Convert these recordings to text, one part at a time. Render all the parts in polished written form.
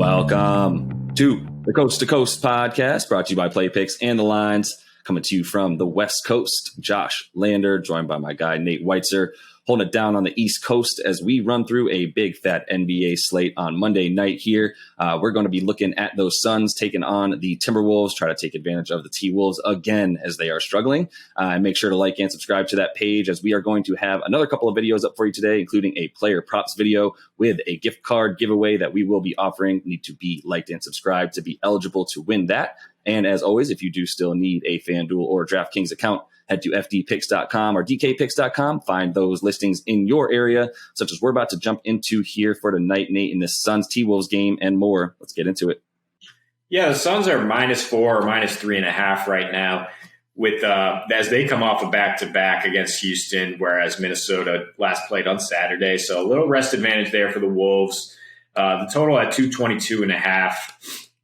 Welcome to the Coast to Coast podcast, brought to you by Play Picks and the Lines, coming to you from the West Coast. Josh Lander, joined by my guy Nate Weitzer, holding it down on the East Coast as we run through a big fat NBA slate on Monday night here. We're going to be looking at those Suns taking on the Timberwolves, try to take advantage of the T-Wolves again as they are struggling. And make sure to like and subscribe to that page, as we are going to have another couple of videos up for you today, including a player props video with a gift card giveaway that we will be offering. You need to be liked and subscribed to be eligible to win that. And as always, if you do still need a FanDuel or DraftKings account, head to fdpicks.com or dkpicks.com. Find those listings in your area, such as we're about to jump into here for tonight, Nate, in this Suns T-Wolves game and more. Let's get into it. Yeah, the Suns are -4 or -3.5 right now, with as they come off a back-to-back against Houston, whereas Minnesota last played on Saturday. So a little rest advantage there for the Wolves. The total at 222.5.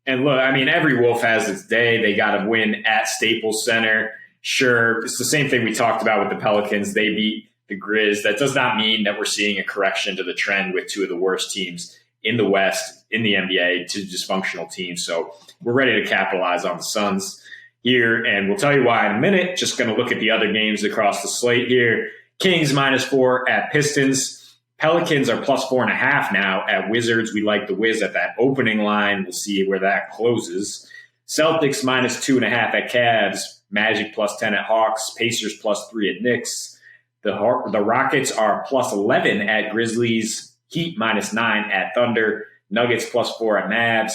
And look, I mean, every Wolf has its day. They got to win at Staples Center. Sure, it's the same thing we talked about with the Pelicans. They beat the Grizz. That does not mean that we're seeing a correction to the trend with two of the worst teams in the West, in the NBA, two dysfunctional teams. So we're ready to capitalize on the Suns here, and we'll tell you why in a minute. Just going to look at the other games across the slate here. Kings -4 at Pistons. Pelicans are +4.5 now at Wizards. We like the Wiz at that opening line. We'll see where that closes. Celtics -2.5 at Cavs. Magic +10 at Hawks. Pacers +3 at Knicks. The Rockets are +11 at Grizzlies. Heat -9 at Thunder. Nuggets +4 at Mavs.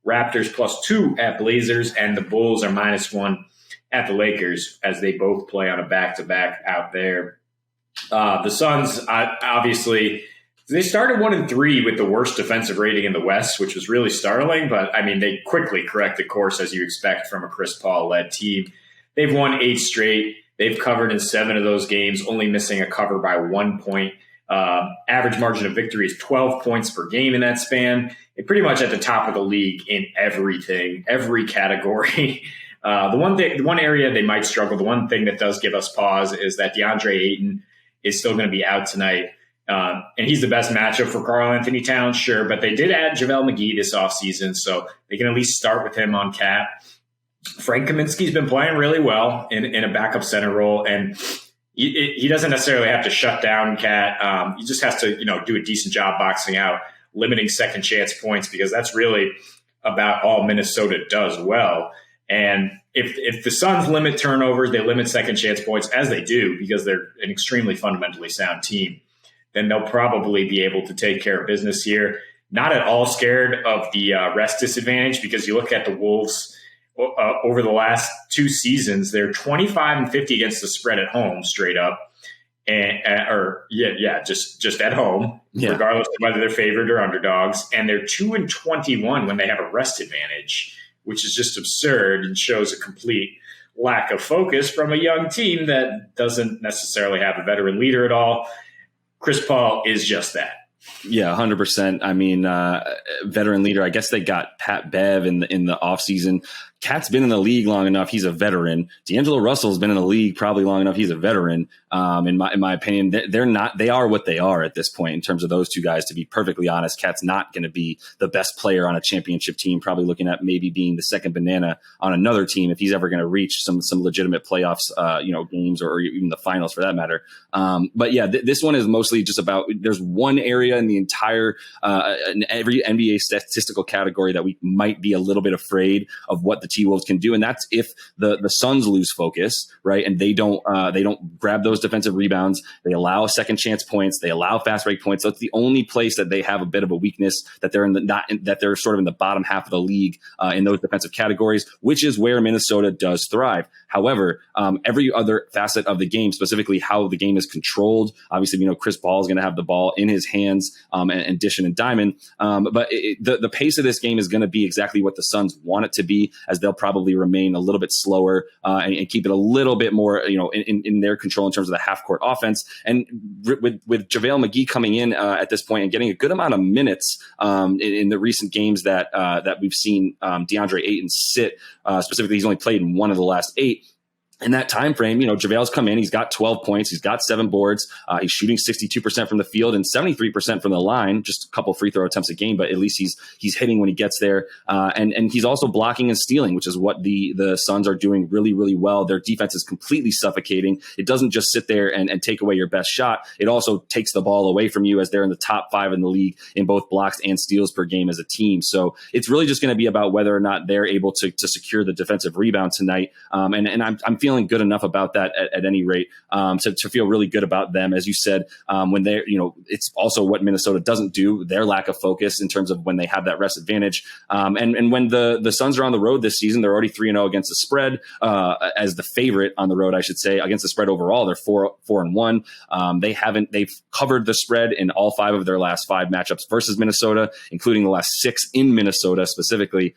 Raptors +2 at Blazers. And the Bulls are -1 at the Lakers, as they both play on a back-to-back out there. The Suns, obviously, they started 1-3 with the worst defensive rating in the West, which was really startling. But, I mean, they quickly corrected course, as you expect from a Chris Paul-led team. They've won 8 straight. They've covered in 7 of those games, only missing a cover by 1 point. Average margin of victory is 12 points per game in that span. They're pretty much at the top of the league in everything, every category. The one area they might struggle, the one thing that does give us pause, is that DeAndre Ayton is still going to be out tonight. And he's the best matchup for Karl Anthony Towns, sure. But they did add JaVale McGee this offseason, so they can at least start with him on Cat. Frank Kaminsky's been playing really well in a backup center role, and he doesn't necessarily have to shut down Cat. He just has to, do a decent job boxing out, limiting second chance points, because that's really about all Minnesota does well. And if the Suns limit turnovers, they limit second chance points, as they do, because they're an extremely fundamentally sound team, then they'll probably be able to take care of business here. Not at all scared of the rest disadvantage, because you look at the Wolves over the last 2 seasons, they're 25-50 against the spread at home, straight up, just at home, regardless of whether they're favored or underdogs, and they're 2-21 when they have a rest advantage, which is just absurd and shows a complete lack of focus from a young team that doesn't necessarily have a veteran leader at all. Chris Paul is just that. Yeah, 100%. I mean, veteran leader. I guess they got Pat Bev in the offseason. Cat's been in the league long enough. He's a veteran. D'Angelo Russell's been in the league probably long enough. He's a veteran. In my opinion, they are what they are at this point in terms of those two guys, to be perfectly honest. Cat's not going to be the best player on a championship team, probably looking at maybe being the second banana on another team if he's ever going to reach some legitimate playoffs, games, or even the finals for that matter. But yeah, this one is mostly just about, there's one area in the entire, in every NBA statistical category that we might be a little bit afraid of what the T-Wolves can do, and that's if the Suns lose focus, right? And they don't grab those defensive rebounds. They allow second chance points. They allow fast break points. So it's the only place that they have a bit of a weakness, that they're sort of in the bottom half of the league in those defensive categories, which is where Minnesota does thrive. However, every other facet of the game, specifically how the game is controlled, obviously we know Chris Paul is going to have the ball in his hands and dishing and diming. But the pace of this game is going to be exactly what the Suns want it to be, as they'll probably remain a little bit slower and keep it a little bit more, in their control in terms of the half court offense. And with JaVale McGee coming in at this point and getting a good amount of minutes in the recent games that we've seen DeAndre Ayton sit, specifically, he's only played in one of the last 8. in that time frame, JaVale's come in. He's got 12 points. He's got 7 boards. He's shooting 62% from the field and 73% from the line. Just a couple free throw attempts a game, but at least he's hitting when he gets there. And he's also blocking and stealing, which is what the Suns are doing really, really well. Their defense is completely suffocating. It doesn't just sit there and take away your best shot. It also takes the ball away from you, as they're in the top 5 in the league in both blocks and steals per game as a team. So it's really just going to be about whether or not they're able to secure the defensive rebound tonight. And I'm feeling good enough about that at any rate to feel really good about them. As you said, when they're, it's also what Minnesota doesn't do, their lack of focus in terms of when they have that rest advantage. And when the Suns are on the road this season, they're already 3-0 against the spread as the favorite on the road, I should say. Against the spread overall, they're 4-1. They've covered the spread in all 5 of their last 5 matchups versus Minnesota, including the last 6 in Minnesota specifically.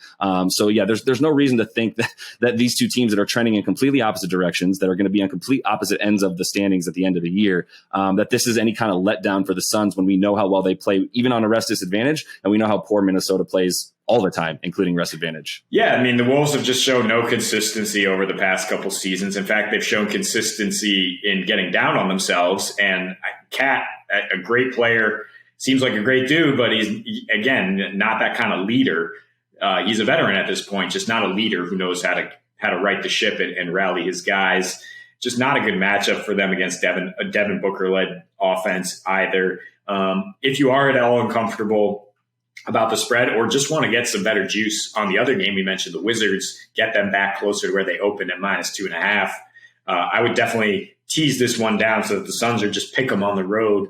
So yeah, there's no reason to think that these two teams that are trending in completely opposite directions, that are going to be on complete opposite ends of the standings at the end of the year, that this is any kind of letdown for the Suns when we know how well they play, even on a rest disadvantage, and we know how poor Minnesota plays all the time, including rest advantage. Yeah, I mean, the Wolves have just shown no consistency over the past couple seasons. In fact, they've shown consistency in getting down on themselves. And Cat, a great player, seems like a great dude, but he's, again, not that kind of leader. He's a veteran at this point, just not a leader who knows how to right the ship and rally his guys. Just not a good matchup for them against a Devin Booker-led offense either. If you are at all uncomfortable about the spread or just want to get some better juice on the other game we mentioned, the Wizards, get them back closer to where they opened at -2.5, I would definitely tease this one down so that the Suns are just pick them on the road.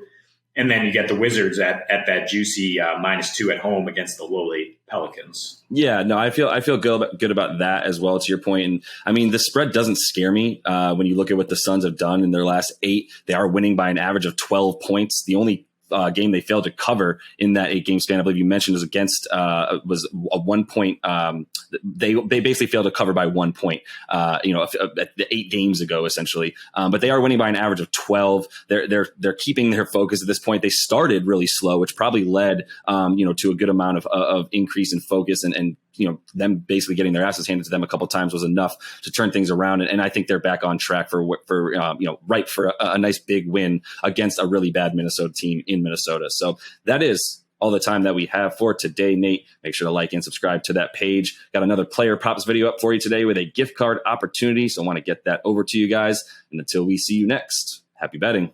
And then you get the Wizards at that juicy -2 at home against the lowly Pelicans. Yeah, no, I feel good about that as well, to your point. And I mean, the spread doesn't scare me when you look at what the Suns have done in their last 8. They are winning by an average of 12 points. The only game they failed to cover in that 8-game span, I believe you mentioned, was against was a 1 point. They basically failed to cover by 1 point. 8 games ago, essentially. But they are winning by an average of 12. They're keeping their focus at this point. They started really slow, which probably led to a good amount of increase in focus, and them basically getting their asses handed to them a couple of times was enough to turn things around. And I think they're back on track for ripe for a nice big win against a really bad Minnesota team in Minnesota. So that is all the time that we have for today, Nate. Make sure to like and subscribe to that page. Got another player props video up for you today with a gift card opportunity. So I want to get that over to you guys. And until we see you next, happy betting.